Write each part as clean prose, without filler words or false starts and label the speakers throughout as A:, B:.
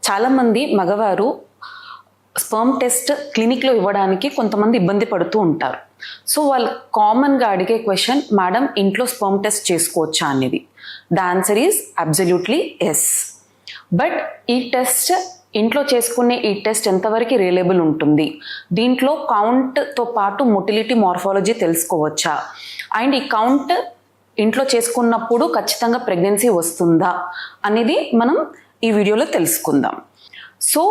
A: చాలామంది మగవారు sperm test క్లినిక్లో ఇవ్వడానికి కొంతమంది ఇబ్బంది పడుతూ ఉంటారు. సో వాళ్ళు కామన్గా అడిగే క్వశ్చన్, మేడం ఇంట్లో స్పర్మ్ టెస్ట్ చేసుకోవచ్చా అనేది. The answer is absolutely yes. But ఈ టెస్ట్ ఇంట్లో చేసుకునే ఈ టెస్ట్ ఎంతవరకు రిలయబుల్ ఉంటుంది, దీంట్లో కౌంట్తో పాటు మొటిలిటీ మార్ఫాలజీ తెలుసుకోవచ్చా, అండ్ ఈ కౌంట్ ఇంట్లో చేసుకున్నప్పుడు ఖచ్చితంగా ప్రెగ్నెన్సీ వస్తుందా అనేది మనం ఈ వీడియోలో తెలుసుకుందాం. సో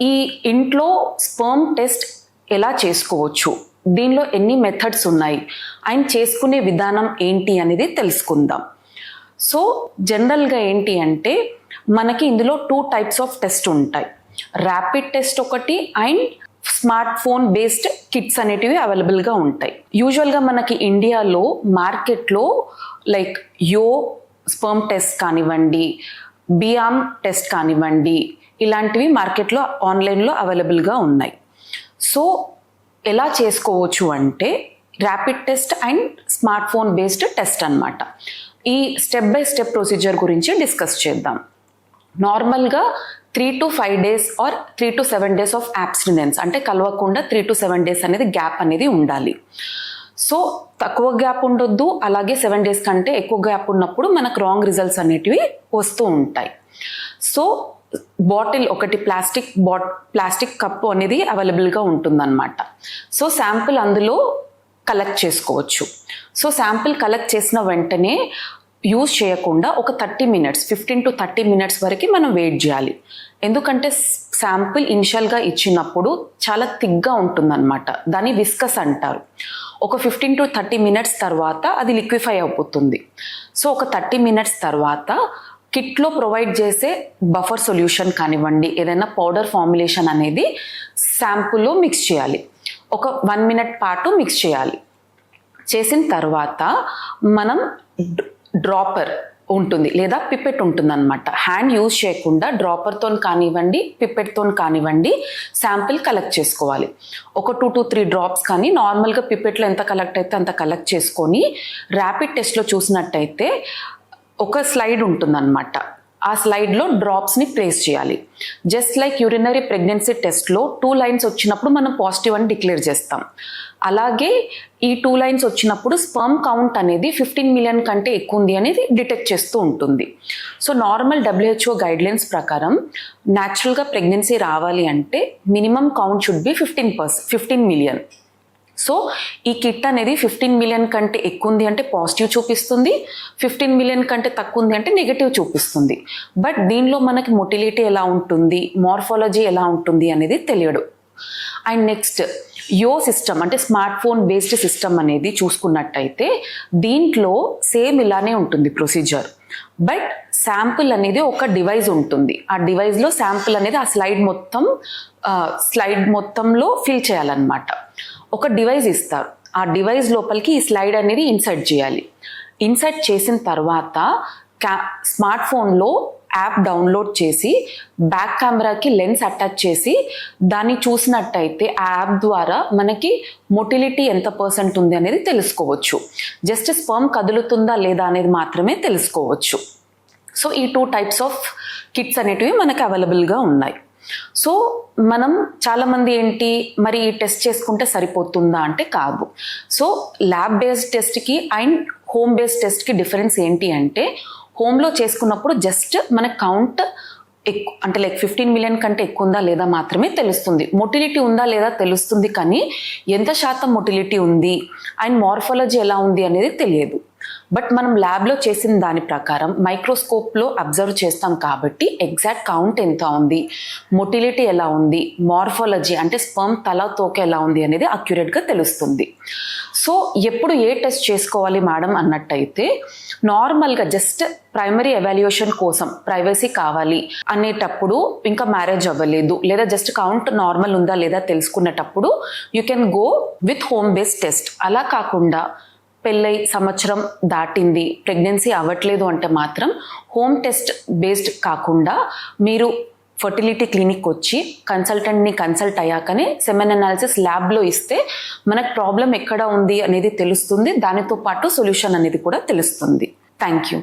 A: ఈ ఇంట్లో స్పర్మ్ టెస్ట్ ఎలా చేసుకోవచ్చు, దీనిలో ఎన్ని మెథడ్స్ ఉన్నాయి అండ్ చేసుకునే విధానం ఏంటి అనేది తెలుసుకుందాం. సో జనరల్గా ఏంటి అంటే మనకి ఇందులో 2 టైప్స్ ఆఫ్ టెస్ట్ ఉంటాయి. ర్యాపిడ్ టెస్ట్ ఒకటి and smartphone based kits అనేటివి అవైలబుల్గా ఉంటాయి. యూజువల్గా మనకి ఇండియాలో మార్కెట్లో లైక్ యో స్పర్మ్ టెస్ట్ కానివ్వండి, బియామ్ టెస్ట్ కానివ్వండి, ఇలాంటివి మార్కెట్లో ఆన్లైన్లో అవైలబుల్గా ఉన్నాయి. సో ఎలా చేసుకోవచ్చు అంటే rapid test and smartphone based test అన్నమాట. ఈ స్టెప్ బై స్టెప్ ప్రొసీజర్ గురించి డిస్కస్ చేద్దాం. నార్మల్గా 3 to 5 days or 3 to 7 days of abstinence, అంటే కలవకుండా 3 to 7 days అనేది గ్యాప్ అనేది ఉండాలి. సో తక్కువ గ్యాప్ ఉండొద్దు, అలాగే 7 days కంటే ఎక్కువ గ్యాప్ ఉన్నప్పుడు మనకు రాంగ్ రిజల్ట్స్ అనేటివి వస్తూ ఉంటాయి. సో బాటిల్ ఒకటి ప్లాస్టిక్ కప్పు అనేది అవైలబుల్గా ఉంటుందన్నమాట. సో శాంపిల్ అందులో కలెక్ట్ చేసుకోవచ్చు. సో శాంపిల్ కలెక్ట్ చేసిన వెంటనే యూజ్ చేయకుండా ఒక 15 to 30 minutes వరకు మనం వెయిట్ చేయాలి. ఎందుకంటే శాంపిల్ ఇనిషియల్గా ఇచ్చినప్పుడు చాలా థిక్గా ఉంటుందన్నమాట, దాన్ని విస్కస్ అంటారు. ఒక 15 to 30 minutes తర్వాత అది లిక్విఫై అయిపోతుంది. సో ఒక 30 minutes తర్వాత కిట్లో ప్రొవైడ్ చేసే బఫర్ సొల్యూషన్ కానివ్వండి, ఏదైనా పౌడర్ ఫార్ములేషన్ అనేది శాంపుల్లో మిక్స్ చేయాలి. ఒక 1 minute పాటు మిక్స్ చేయాలి. చేసిన తర్వాత మనం డ్రాపర్ ఉంటుంది లేదా పిపెట్ ఉంటుంది అనమాట. హ్యాండ్ యూజ్ చేయకుండా డ్రాపర్తో కానివ్వండి, పిపెట్తో కానివ్వండి శాంపిల్ కలెక్ట్ చేసుకోవాలి. ఒక 2 to 3 drops కానీ, నార్మల్గా పిపెట్లో ఎంత కలెక్ట్ అయితే అంత కలెక్ట్ చేసుకొని ర్యాపిడ్ టెస్ట్లో చూసినట్టయితే ఒక స్లైడ్ ఉంటుందన్నమాట. ఆ స్లైడ్లో డ్రాప్స్ని ప్లేస్ చేయాలి. జస్ట్ లైక్ యూరినరీ ప్రెగ్నెన్సీ టెస్ట్లో 2 lines వచ్చినప్పుడు మనం పాజిటివ్ అని డిక్లేర్ చేస్తాం. అలాగే ఈ 2 lines వచ్చినప్పుడు స్పర్మ్ కౌంట్ అనేది 15 million కంటే ఎక్కువ ఉంది అనేది డిటెక్ట్ చేస్తూ ఉంటుంది. సో నార్మల్ WHO గైడ్లైన్స్ ప్రకారం న్యాచురల్గా ప్రెగ్నెన్సీ రావాలి అంటే minimum count should be 15 million. So ఈ కిట్ అనేది 15 million కంటే ఎక్కువ ఉంది అంటే పాజిటివ్ చూపిస్తుంది, 15 million కంటే తక్కువ ఉంది అంటే నెగిటివ్ చూపిస్తుంది. బట్ దీనిలో మనకి మొటిలిటీ ఎలా ఉంటుంది, మార్ఫాలజీ ఎలా ఉంటుంది అనేది తెలియదు. అండ్ నెక్స్ట్ యో సిస్టమ్ అంటే స్మార్ట్ ఫోన్ బేస్డ్ సిస్టమ్ అనేది చూసుకున్నట్టయితే దీంట్లో సేమ్ ఇలానే ఉంటుంది ప్రొసీజర్. బట్ శాంపుల్ అనేది ఒక డివైస్ ఉంటుంది. ఆ డివైస్లో శాంపుల్ అనేది ఆ స్లైడ్ మొత్తంలో ఫిల్ చేయాలన్నమాట. ఒక డివైస్ ఇస్తారు, ఆ డివైస్ లోపలికి ఈ స్లైడ్ అనేది ఇన్సర్ట్ చేయాలి. ఇన్సర్ట్ చేసిన తర్వాత స్మార్ట్ ఫోన్లో యాప్ డౌన్లోడ్ చేసి బ్యాక్ కెమెరాకి లెన్స్ అటాచ్ చేసి దాన్ని చూసినట్టయితే ఆ యాప్ ద్వారా మనకి మొటిలిటీ ఎంత % ఉంది అనేది తెలుసుకోవచ్చు. జస్ట్ స్పర్మ్ కదులుతుందా లేదా అనేది మాత్రమే తెలుసుకోవచ్చు. సో ఈ 2 types ఆఫ్ కిట్స్ అనేటివి మనకి అవైలబుల్గా ఉన్నాయి. సో మనం చాలామంది ఏంటి మరి ఈ టెస్ట్ చేసుకుంటే సరిపోతుందా అంటే కాదు. సో ల్యాబ్ బేస్డ్ టెస్ట్కి అండ్ హోమ్ బేస్డ్ టెస్ట్కి డిఫరెన్స్ ఏంటి అంటే హోమ్లో చేసుకున్నప్పుడు జస్ట్ మన కౌంట్ అంటే లైక్ 15 million కంటే ఎక్కువ ఉందా లేదా మాత్రమే తెలుస్తుంది. మొటిలిటీ ఉందా లేదా తెలుస్తుంది, కానీ ఎంత శాతం మొటిలిటీ ఉంది అండ్ మార్ఫాలజీ ఎలా ఉంది అనేది తెలియదు. బట్ మనం ల్యాబ్లో చేసిన దాని ప్రకారం మైక్రోస్కోప్లో అబ్జర్వ్ చేస్తాం కాబట్టి ఎగ్జాక్ట్ కౌంట్ ఎంత ఉంది, మొటిలిటీ ఎలా ఉంది, మార్ఫాలజీ అంటే స్పర్మ్ తల తోక ఎలా ఉంది అనేది అక్యురేట్గా తెలుస్తుంది. సో ఎప్పుడు ఏ టెస్ట్ చేసుకోవాలి మేడం అన్నట్టయితే నార్మల్గా జస్ట్ ప్రైమరీ ఎవాల్యుయేషన్ కోసం ప్రైవసీ కావాలి అనేటప్పుడు, ఇంకా మ్యారేజ్ అవ్వలేదు లేదా జస్ట్ కౌంట్ నార్మల్ ఉందా లేదా తెలుసుకునేటప్పుడు you can go with home based test. అలా కాకుండా పెళ్ళై సంవత్సరం దాటింది, ప్రెగ్నెన్సీ అవ్వట్లేదు అంటే మాత్రం హోమ్ టెస్ట్ బేస్డ్ కాకుండా మీరు ఫర్టిలిటీ క్లినిక్ వచ్చి కన్సల్టెంట్ని కన్సల్ట్ అయ్యాకనే సెమెన్ అనాలిసిస్ ల్యాబ్లో ఇస్తే మనకు ప్రాబ్లం ఎక్కడ ఉంది అనేది తెలుస్తుంది. దానితో పాటు సొల్యూషన్ అనేది కూడా తెలుస్తుంది. Thank you.